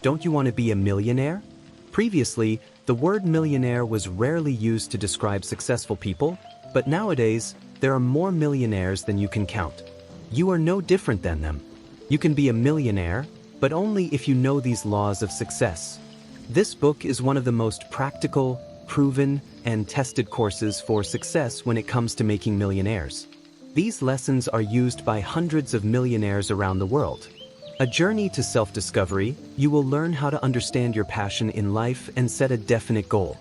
Don't you want to be a millionaire? Previously, the word millionaire was rarely used to describe successful people, but nowadays, there are more millionaires than you can count. You are no different than them. You can be a millionaire, but only if you know these laws of success. This book is one of the most practical, proven, and tested courses for success when it comes to making millionaires. These lessons are used by hundreds of millionaires around the world. A journey to self-discovery, you will learn how to understand your passion in life and set a definite goal.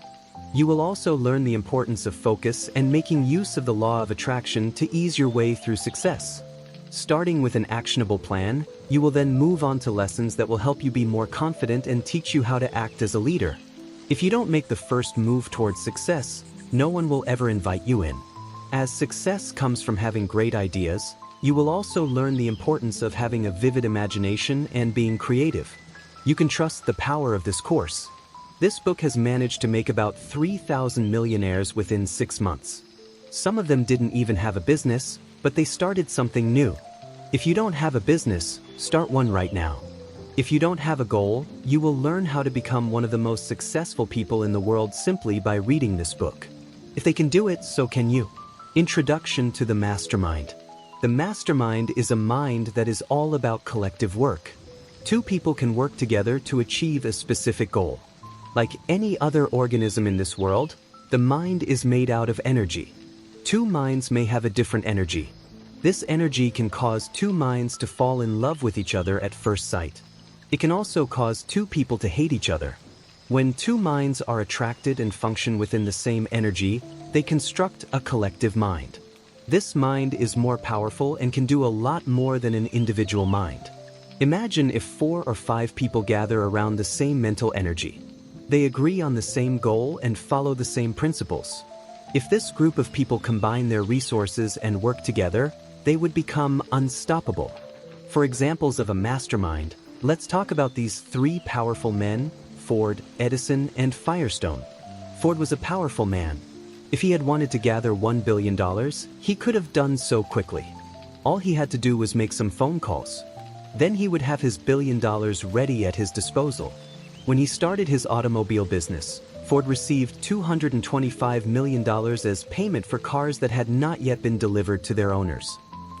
You will also learn the importance of focus and making use of the law of attraction to ease your way through success. Starting with an actionable plan, you will then move on to lessons that will help you be more confident and teach you how to act as a leader. If you don't make the first move towards success, no one will ever invite you in. As success comes from having great ideas, you will also learn the importance of having a vivid imagination and being creative. You can trust the power of this course. This book has managed to make about 3,000 millionaires within 6 months. Some of them didn't even have a business, but they started something new. If you don't have a business, start one right now. If you don't have a goal, you will learn how to become one of the most successful people in the world simply by reading this book. If they can do it, so can you. Introduction to the Mastermind. The mastermind is a mind that is all about collective work. Two people can work together to achieve a specific goal. Like any other organism in this world, the mind is made out of energy. Two minds may have a different energy. This energy can cause two minds to fall in love with each other at first sight. It can also cause two people to hate each other. When two minds are attracted and function within the same energy, they construct a collective mind. This mind is more powerful and can do a lot more than an individual mind. Imagine if 4 or 5 people gather around the same mental energy. They agree on the same goal and follow the same principles. If this group of people combine their resources and work together, they would become unstoppable. For examples of a mastermind, let's talk about these 3 powerful men: Ford, Edison, and Firestone. Ford was a powerful man. If he had wanted to gather $1 billion, he could have done so quickly. All he had to do was make some phone calls. Then he would have his $1 billion ready at his disposal. When he started his automobile business, Ford received $225 million as payment for cars that had not yet been delivered to their owners.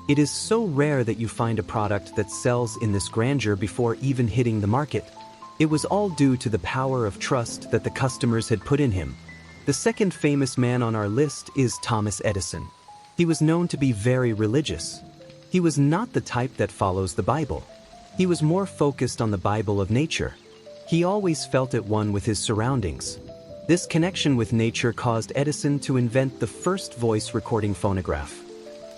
It is so rare that you find a product that sells in this grandeur before even hitting the market. It was all due to the power of trust that the customers had put in him. The second famous man on our list is Thomas Edison. He was known to be very religious. He was not the type that follows the Bible. He was more focused on the Bible of nature. He always felt at one with his surroundings. This connection with nature caused Edison to invent the first voice recording phonograph.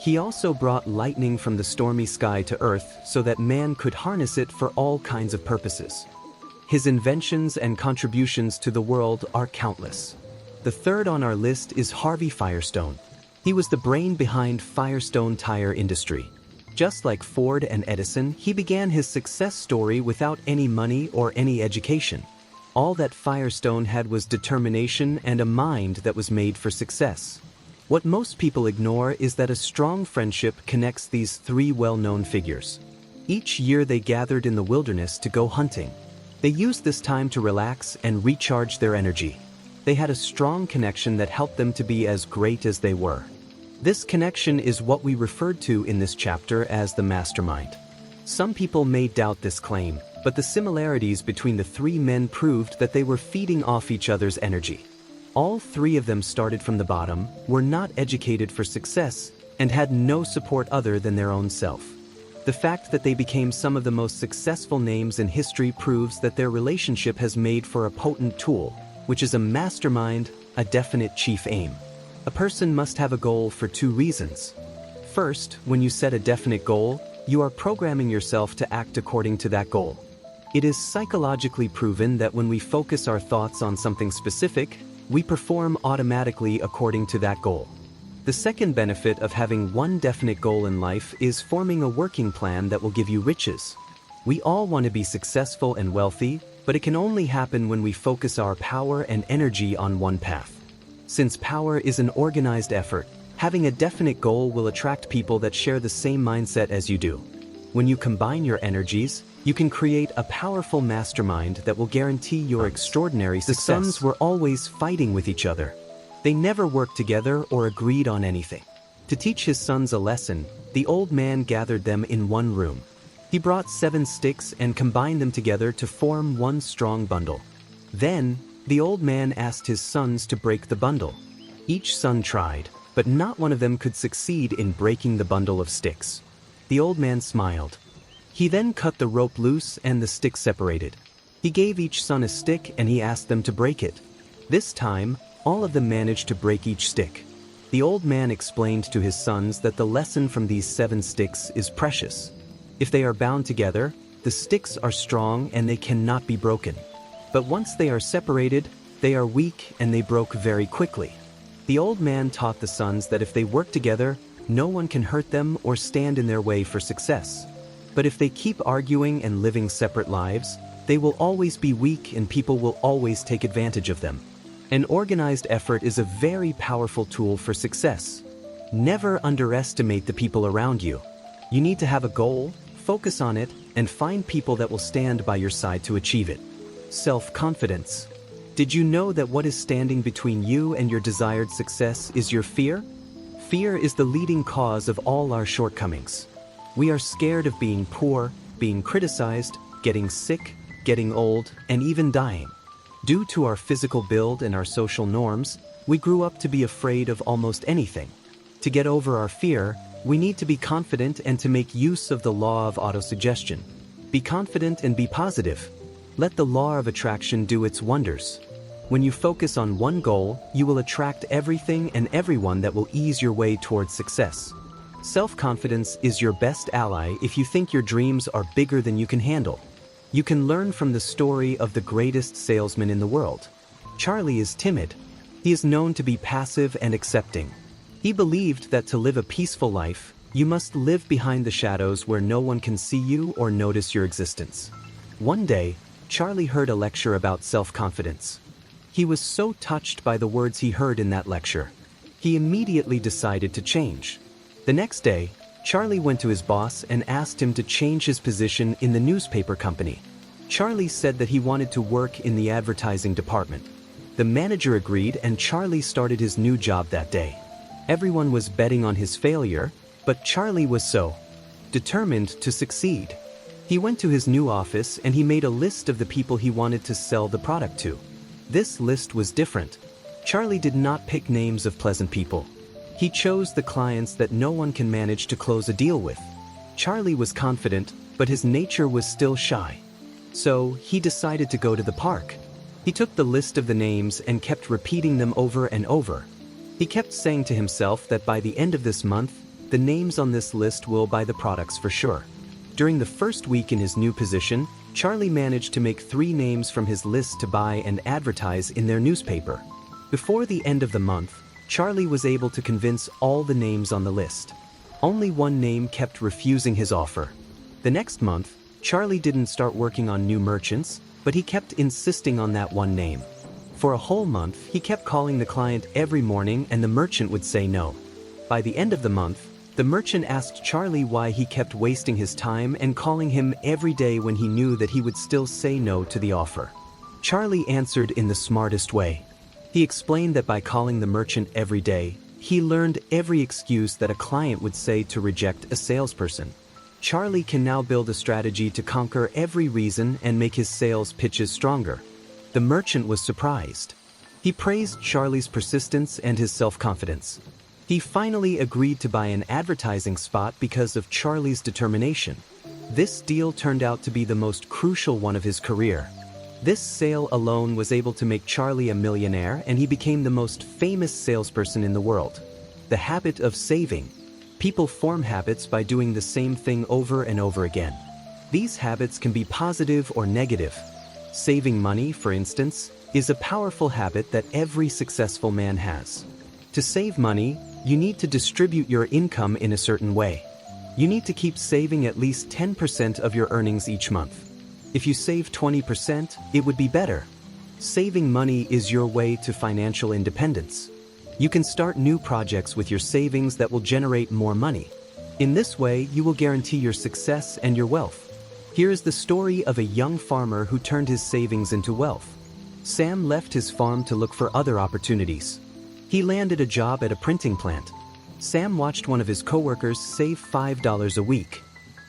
He also brought lightning from the stormy sky to Earth so that man could harness it for all kinds of purposes. His inventions and contributions to the world are countless. The third on our list is Harvey Firestone. He was the brain behind Firestone tire industry. Just like Ford and Edison, he began his success story without any money or any education. All that Firestone had was determination and a mind that was made for success. What most people ignore is that a strong friendship connects these 3 well-known figures. Each year they gathered in the wilderness to go hunting. They used this time to relax and recharge their energy. They had a strong connection that helped them to be as great as they were. This connection is what we referred to in this chapter as the mastermind. Some people may doubt this claim, but the similarities between the 3 men proved that they were feeding off each other's energy. All 3 of them started from the bottom, were not educated for success, and had no support other than their own self. The fact that they became some of the most successful names in history proves that their relationship has made for a potent tool, which is a mastermind, a definite chief aim. A person must have a goal for 2 reasons. First, when you set a definite goal, you are programming yourself to act according to that goal. It is psychologically proven that when we focus our thoughts on something specific, we perform automatically according to that goal. The second benefit of having one definite goal in life is forming a working plan that will give you riches. We all want to be successful and wealthy, but it can only happen when we focus our power and energy on one path. Since power is an organized effort, having a definite goal will attract people that share the same mindset as you do. When you combine your energies, You can create a powerful mastermind that will guarantee your extraordinary success. The sons were always fighting with each other. They never worked together or agreed on anything. To teach his sons a lesson, the old man gathered them in one room. He brought 7 sticks and combined them together to form one strong bundle. Then, the old man asked his sons to break the bundle. Each son tried, but not one of them could succeed in breaking the bundle of sticks. The old man smiled. He then cut the rope loose and the sticks separated. He gave each son a stick and he asked them to break it. This time, all of them managed to break each stick. The old man explained to his sons that the lesson from these 7 sticks is precious. If they are bound together, the sticks are strong and they cannot be broken. But once they are separated, they are weak and they broke very quickly. The old man taught the sons that if they work together, no one can hurt them or stand in their way for success. But if they keep arguing and living separate lives, they will always be weak and people will always take advantage of them. An organized effort is a very powerful tool for success. Never underestimate the people around you. You need to have a goal, focus on it, and find people that will stand by your side to achieve it. Self-confidence. Did you know that what is standing between you and your desired success is your fear? Fear is the leading cause of all our shortcomings. We are scared of being poor, being criticized, getting sick, getting old, and even dying. Due to our physical build and our social norms, we grew up to be afraid of almost anything. To get over our fear, we need to be confident and to make use of the law of autosuggestion. Be confident and be positive. Let the law of attraction do its wonders. When you focus on one goal, you will attract everything and everyone that will ease your way towards success. Self-confidence is your best ally if you think your dreams are bigger than you can handle. You can learn from the story of the greatest salesman in the world. Charlie is timid. He is known to be passive and accepting. He believed that to live a peaceful life, you must live behind the shadows where no one can see you or notice your existence. One day, Charlie heard a lecture about self-confidence. He was so touched by the words he heard in that lecture. He immediately decided to change. The next day, Charlie went to his boss and asked him to change his position in the newspaper company. Charlie said that he wanted to work in the advertising department. The manager agreed and Charlie started his new job that day. Everyone was betting on his failure, but Charlie was so determined to succeed. He went to his new office and he made a list of the people he wanted to sell the product to. This list was different. Charlie did not pick names of pleasant people. He chose the clients that no one can manage to close a deal with. Charlie was confident, but his nature was still shy. So, he decided to go to the park. He took the list of the names and kept repeating them over and over. He kept saying to himself that by the end of this month, the names on this list will buy the products for sure. During the first week in his new position, Charlie managed to make 3 names from his list to buy and advertise in their newspaper. Before the end of the month, Charlie was able to convince all the names on the list. Only one name kept refusing his offer. The next month, Charlie didn't start working on new merchants, but he kept insisting on that one name. For a whole month, he kept calling the client every morning and the merchant would say no. By the end of the month, the merchant asked Charlie why he kept wasting his time and calling him every day when he knew that he would still say no to the offer. Charlie answered in the smartest way. He explained that by calling the merchant every day, he learned every excuse that a client would say to reject a salesperson. Charlie can now build a strategy to conquer every reason and make his sales pitches stronger. The merchant was surprised. He praised Charlie's persistence and his self-confidence. He finally agreed to buy an advertising spot because of Charlie's determination. This deal turned out to be the most crucial one of his career. This sale alone was able to make Charlie a millionaire and he became the most famous salesperson in the world. The habit of saving. People form habits by doing the same thing over and over again. These habits can be positive or negative. Saving money, for instance, is a powerful habit that every successful man has. To save money, you need to distribute your income in a certain way. You need to keep saving at least 10% of your earnings each month. If you save 20%, it would be better. Saving money is your way to financial independence. You can start new projects with your savings that will generate more money. In this way, you will guarantee your success and your wealth. Here is the story of a young farmer who turned his savings into wealth. Sam left his farm to look for other opportunities. He landed a job at a printing plant. Sam watched one of his coworkers save $5 a week.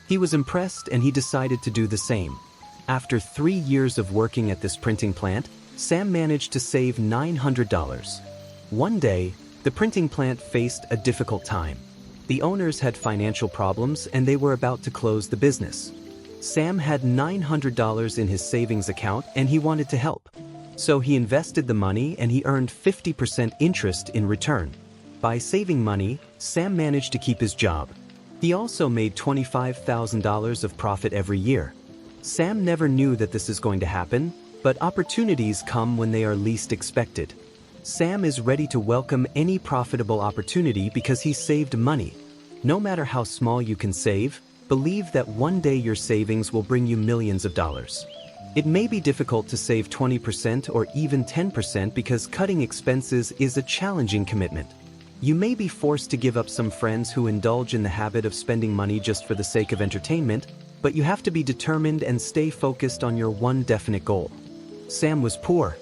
He was impressed and he decided to do the same. After 3 years of working at this printing plant, Sam managed to save $900. One day, the printing plant faced a difficult time. The owners had financial problems and they were about to close the business. Sam had $900 in his savings account and he wanted to help. So he invested the money and he earned 50% interest in return. By saving money, Sam managed to keep his job. He also made $25,000 of profit every year. Sam never knew that this is going to happen, but opportunities come when they are least expected. Sam is ready to welcome any profitable opportunity because he saved money. No matter how small you can save, believe that one day your savings will bring you millions of dollars. It may be difficult to save 20% or even 10% because cutting expenses is a challenging commitment. You may be forced to give up some friends who indulge in the habit of spending money just for the sake of entertainment, but you have to be determined and stay focused on your one definite goal. Sam was poor.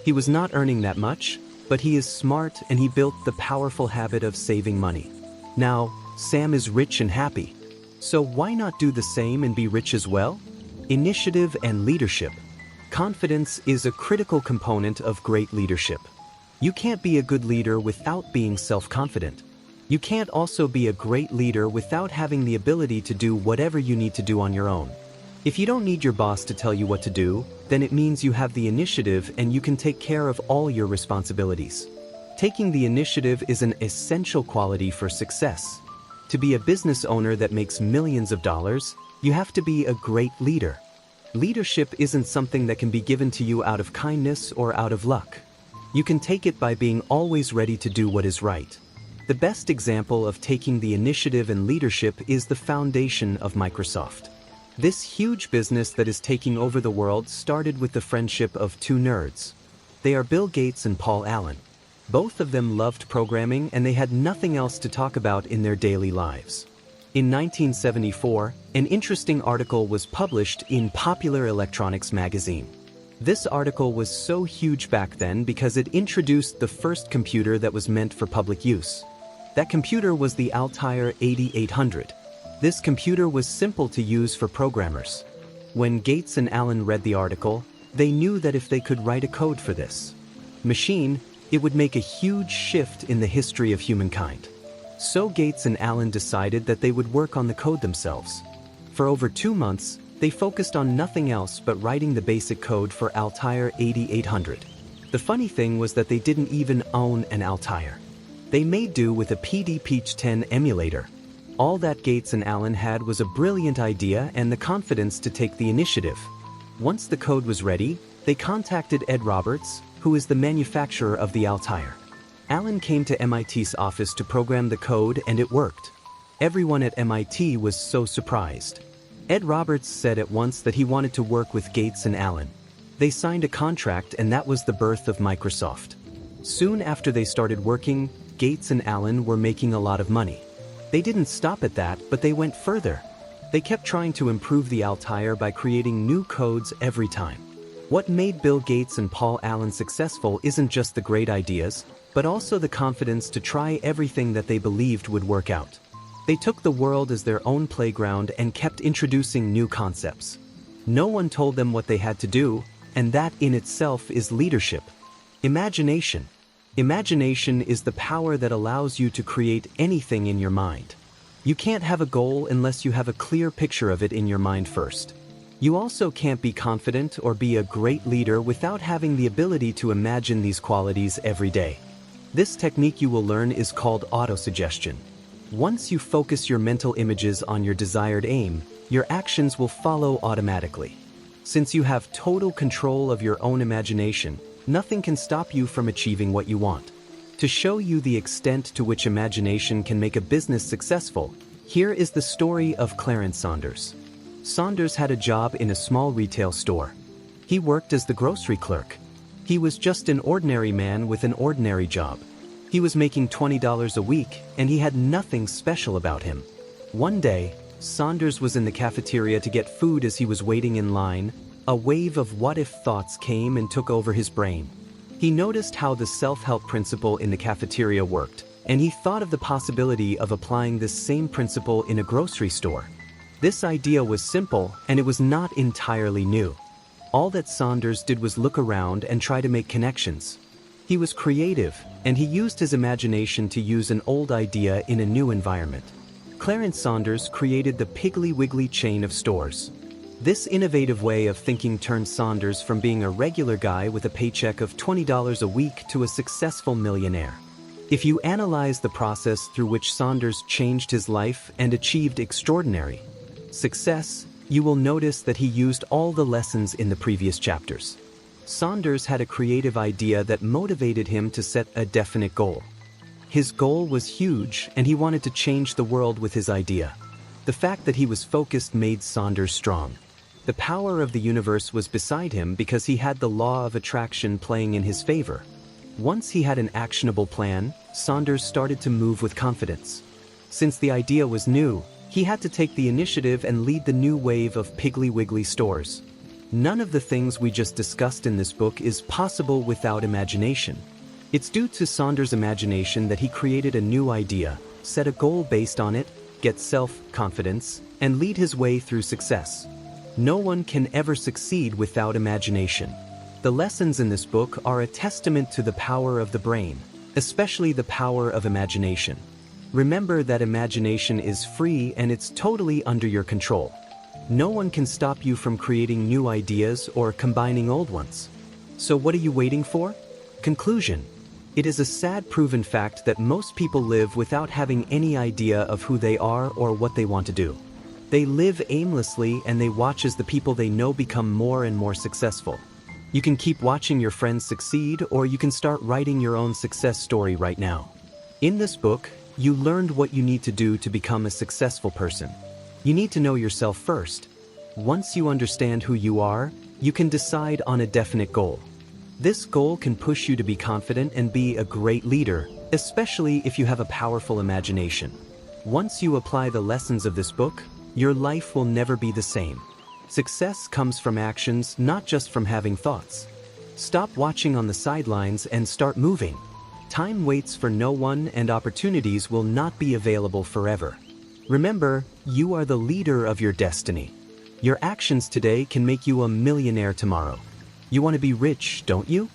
He was not earning that much, but he is smart and he built the powerful habit of saving money. Now, Sam is rich and happy. So why not do the same and be rich as well? Initiative and leadership. Confidence is a critical component of great leadership. You can't be a good leader without being self-confident. You can't also be a great leader without having the ability to do whatever you need to do on your own. If you don't need your boss to tell you what to do, then it means you have the initiative and you can take care of all your responsibilities. Taking the initiative is an essential quality for success. To be a business owner that makes millions of dollars, you have to be a great leader. Leadership isn't something that can be given to you out of kindness or out of luck. You can take it by being always ready to do what is right. The best example of taking the initiative and leadership is the foundation of Microsoft. This huge business that is taking over the world started with the friendship of two nerds. They are Bill Gates and Paul Allen. Both of them loved programming and they had nothing else to talk about in their daily lives. In 1974, an interesting article was published in Popular Electronics magazine. This article was so huge back then because it introduced the first computer that was meant for public use. That computer was the Altair 8800. This computer was simple to use for programmers. When Gates and Allen read the article, they knew that if they could write a code for this machine, it would make a huge shift in the history of humankind. So Gates and Allen decided that they would work on the code themselves. For over 2 months, they focused on nothing else but writing the basic code for Altair 8800. The funny thing was that they didn't even own an Altair. They made do with a PD Peach 10 emulator. All that Gates and Allen had was a brilliant idea and the confidence to take the initiative. Once the code was ready, they contacted Ed Roberts, who is the manufacturer of the Altair. Allen came to MIT's office to program the code and it worked. Everyone at MIT was so surprised. Ed Roberts said at once that he wanted to work with Gates and Allen. They signed a contract and that was the birth of Microsoft. Soon after they started working, Gates and Allen were making a lot of money. They didn't stop at that, but they went further. They kept trying to improve the Altair by creating new codes every time. What made Bill Gates and Paul Allen successful isn't just the great ideas, but also the confidence to try everything that they believed would work out. They took the world as their own playground and kept introducing new concepts. No one told them what they had to do, and that in itself is leadership. Imagination. Imagination is the power that allows you to create anything in your mind. You can't have a goal unless you have a clear picture of it in your mind first. You also can't be confident or be a great leader without having the ability to imagine these qualities every day. This technique you will learn is called autosuggestion. Once you focus your mental images on your desired aim, your actions will follow automatically. Since you have total control of your own imagination, nothing can stop you from achieving what you want. To show you the extent to which imagination can make a business successful, here is the story of Clarence Saunders. Saunders had a job in a small retail store. He worked as the grocery clerk. He was just an ordinary man with an ordinary job. He was making $20 a week, and he had nothing special about him. One day, Saunders was in the cafeteria to get food. As he was waiting in line, a wave of what-if thoughts came and took over his brain. He noticed how the self-help principle in the cafeteria worked, and he thought of the possibility of applying this same principle in a grocery store. This idea was simple, and it was not entirely new. All that Saunders did was look around and try to make connections. He was creative, and he used his imagination to use an old idea in a new environment. Clarence Saunders created the Piggly Wiggly chain of stores. This innovative way of thinking turned Saunders from being a regular guy with a paycheck of $20 a week to a successful millionaire. If you analyze the process through which Saunders changed his life and achieved extraordinary success, you will notice that he used all the lessons in the previous chapters. Saunders had a creative idea that motivated him to set a definite goal. His goal was huge, and he wanted to change the world with his idea. The fact that he was focused made Saunders strong. The power of the universe was beside him because he had the law of attraction playing in his favor. Once he had an actionable plan, Saunders started to move with confidence. Since the idea was new, he had to take the initiative and lead the new wave of Piggly Wiggly stores. None of the things we just discussed in this book is possible without imagination. It's due to Saunders' imagination that he created a new idea, set a goal based on it, get self-confidence, and lead his way through success. No one can ever succeed without imagination. The lessons in this book are a testament to the power of the brain, especially the power of imagination. Remember that imagination is free and it's totally under your control. No one can stop you from creating new ideas or combining old ones. So what are you waiting for? Conclusion. It is a sad proven fact that most people live without having any idea of who they are or what they want to do. They live aimlessly and they watch as the people they know become more and more successful. You can keep watching your friends succeed, or you can start writing your own success story right now. In this book, you learned what you need to do to become a successful person. You need to know yourself first. Once you understand who you are, you can decide on a definite goal. This goal can push you to be confident and be a great leader, especially if you have a powerful imagination. Once you apply the lessons of this book, your life will never be the same. Success comes from actions, not just from having thoughts. Stop watching on the sidelines and start moving. Time waits for no one, and opportunities will not be available forever. Remember, you are the leader of your destiny. Your actions today can make you a millionaire tomorrow. You want to be rich, don't you?